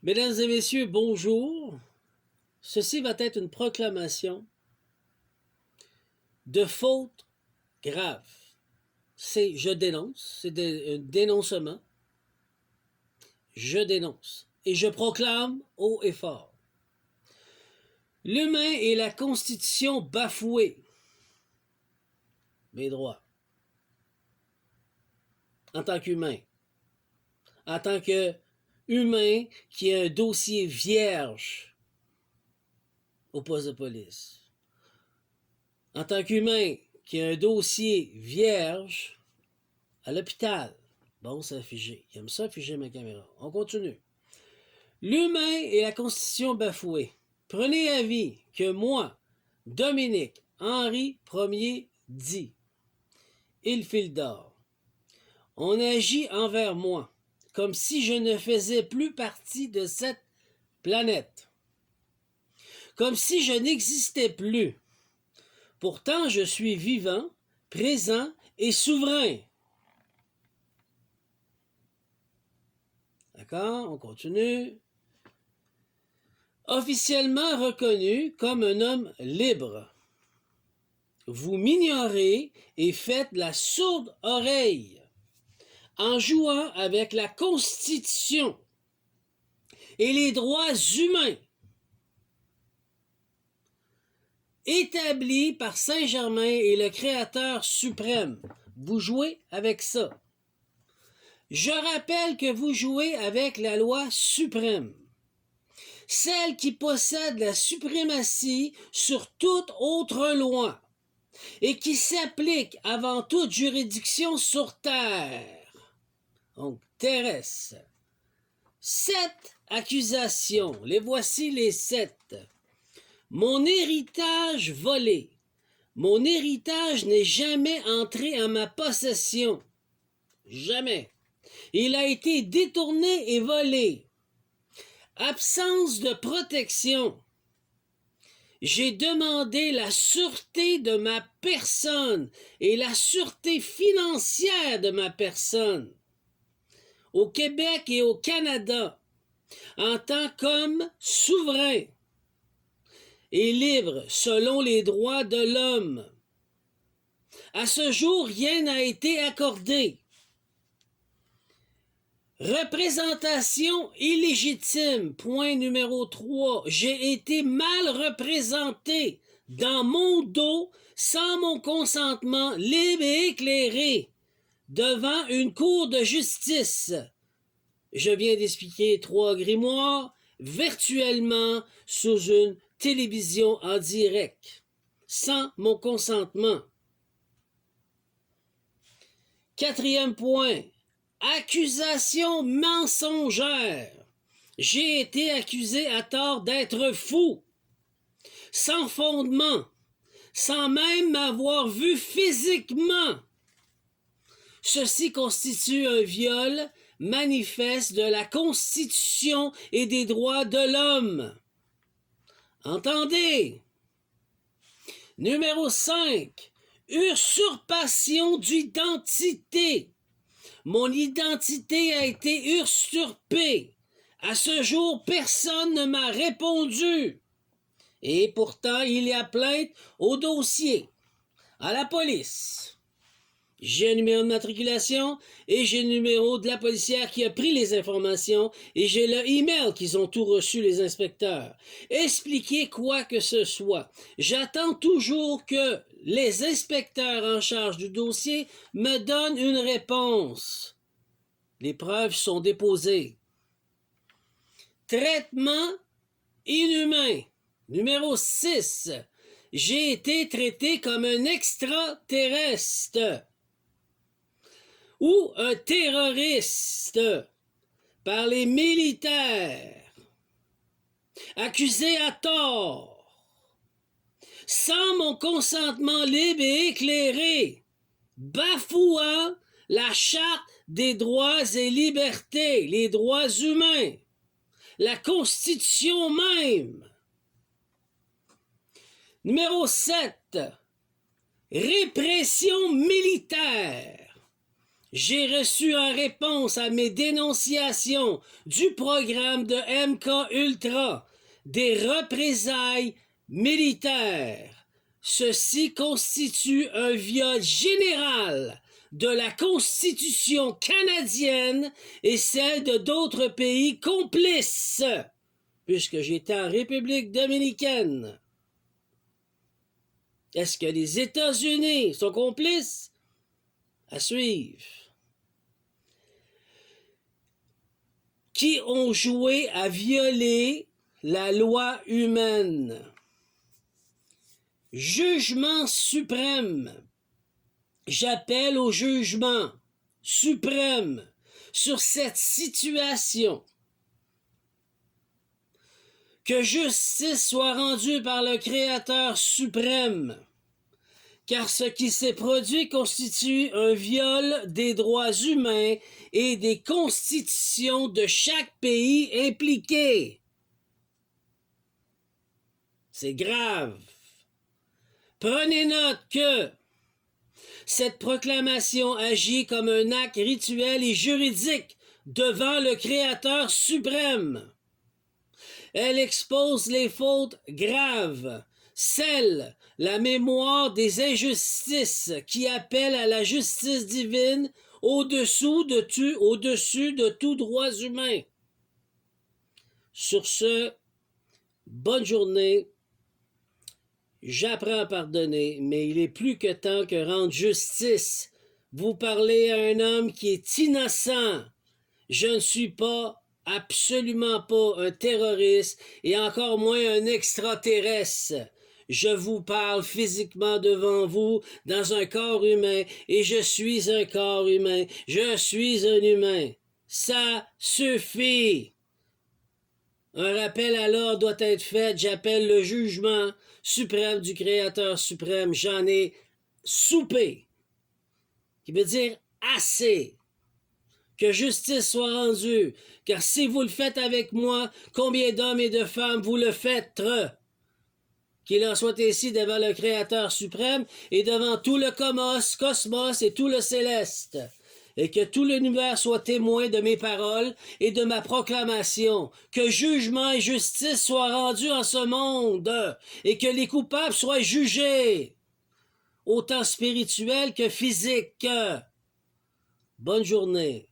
Mesdames et messieurs, bonjour. Ceci va être une proclamation de faute grave. Je dénonce, c'est un dénoncement. Je dénonce et je proclame haut et fort. L'humain et la Constitution bafouée. Mes droits. En tant qu'humain. En tant qu'humain qui a un dossier vierge au poste de police. En tant qu'humain qui a un dossier vierge à l'hôpital. Bon, c'est figé. Il aime ça, figer ma caméra. On continue. L'humain et la Constitution bafouée. Prenez avis que moi, Dominique Henri Ier dit, il file d'or. On agit envers moi comme si je ne faisais plus partie de cette planète. Comme si je n'existais plus. Pourtant, je suis vivant, présent et souverain. D'accord? On continue. Officiellement reconnu comme un homme libre. Vous m'ignorez et faites la sourde oreille en jouant avec la Constitution et les droits humains établis par Saint-Germain et le Créateur suprême. Vous jouez avec ça. Je rappelle que vous jouez avec la loi suprême, celle qui possède la suprématie sur toute autre loi et qui s'applique avant toute juridiction sur terre, donc terrestre. 7 accusations, les voici les 7. Mon héritage volé. Mon héritage n'est jamais entré en ma possession. Jamais. Il a été détourné et volé. Absence de protection. J'ai demandé la sûreté de ma personne et la sûreté financière de ma personne au Québec et au Canada en tant qu'homme souverain et libre selon les droits de l'homme. À ce jour, rien n'a été accordé. Représentation illégitime, point numéro 3. J'ai été mal représenté dans mon dos, sans mon consentement, libre et éclairé, devant une cour de justice. Je viens d'expliquer 3 grimoires, virtuellement, sous une télévision en direct, sans mon consentement. 4e point. Accusation mensongère. J'ai été accusé à tort d'être fou, sans fondement, sans même m'avoir vu physiquement. Ceci constitue un viol manifeste de la Constitution et des droits de l'homme. Entendez. Numéro 5. Usurpation d'identité. Mon identité a été usurpée. À ce jour, personne ne m'a répondu. Et pourtant, il y a plainte au dossier, à la police. J'ai un numéro de matriculation et j'ai le numéro de la policière qui a pris les informations et j'ai le email qu'ils ont tout reçu, les inspecteurs. Expliquez quoi que ce soit. J'attends toujours que les inspecteurs en charge du dossier me donnent une réponse. Les preuves sont déposées. Traitement inhumain. Numéro 6. J'ai été traité comme un extraterrestre ou un terroriste par les militaires, accusé à tort, sans mon consentement libre et éclairé, bafouant la Charte des droits et libertés, les droits humains, la Constitution même. Numéro 7. Répression militaire. j'ai reçu en réponse à mes dénonciations du programme de MK Ultra des représailles militaires. Ceci constitue un viol général de la Constitution canadienne et celle de d'autres pays complices, puisque j'étais en République dominicaine. Est-ce que les États-Unis sont complices? À suivre. Qui ont joué à violer la loi humaine. Jugement suprême. J'appelle au jugement suprême sur cette situation. Que justice soit rendue par le Créateur suprême, car ce qui s'est produit constitue un viol des droits humains et des constitutions de chaque pays impliqué. C'est grave. Prenez note que cette proclamation agit comme un acte rituel et juridique devant le Créateur suprême. Elle expose les fautes graves, celles, la mémoire des injustices qui appellent à la justice divine au-dessus de tout droit humain. Sur ce, bonne journée. J'apprends à pardonner, mais il est plus que temps que rendre justice. Vous parlez à un homme qui est innocent. Je ne suis pas, absolument pas, un terroriste et encore moins un extraterrestre. Je vous parle physiquement devant vous, dans un corps humain, et je suis un corps humain. Je suis un humain. Ça suffit. Un rappel à l'ordre doit être fait. J'appelle le jugement suprême du Créateur suprême. J'en ai soupé. Qui veut dire assez. Que justice soit rendue. Car si vous le faites avec moi, combien d'hommes et de femmes vous le faites? Qu'il en soit ainsi devant le Créateur suprême et devant tout le cosmos et tout le céleste. Et que tout l'univers soit témoin de mes paroles et de ma proclamation, que jugement et justice soient rendus en ce monde, et que les coupables soient jugés, autant spirituels que physiques. Bonne journée.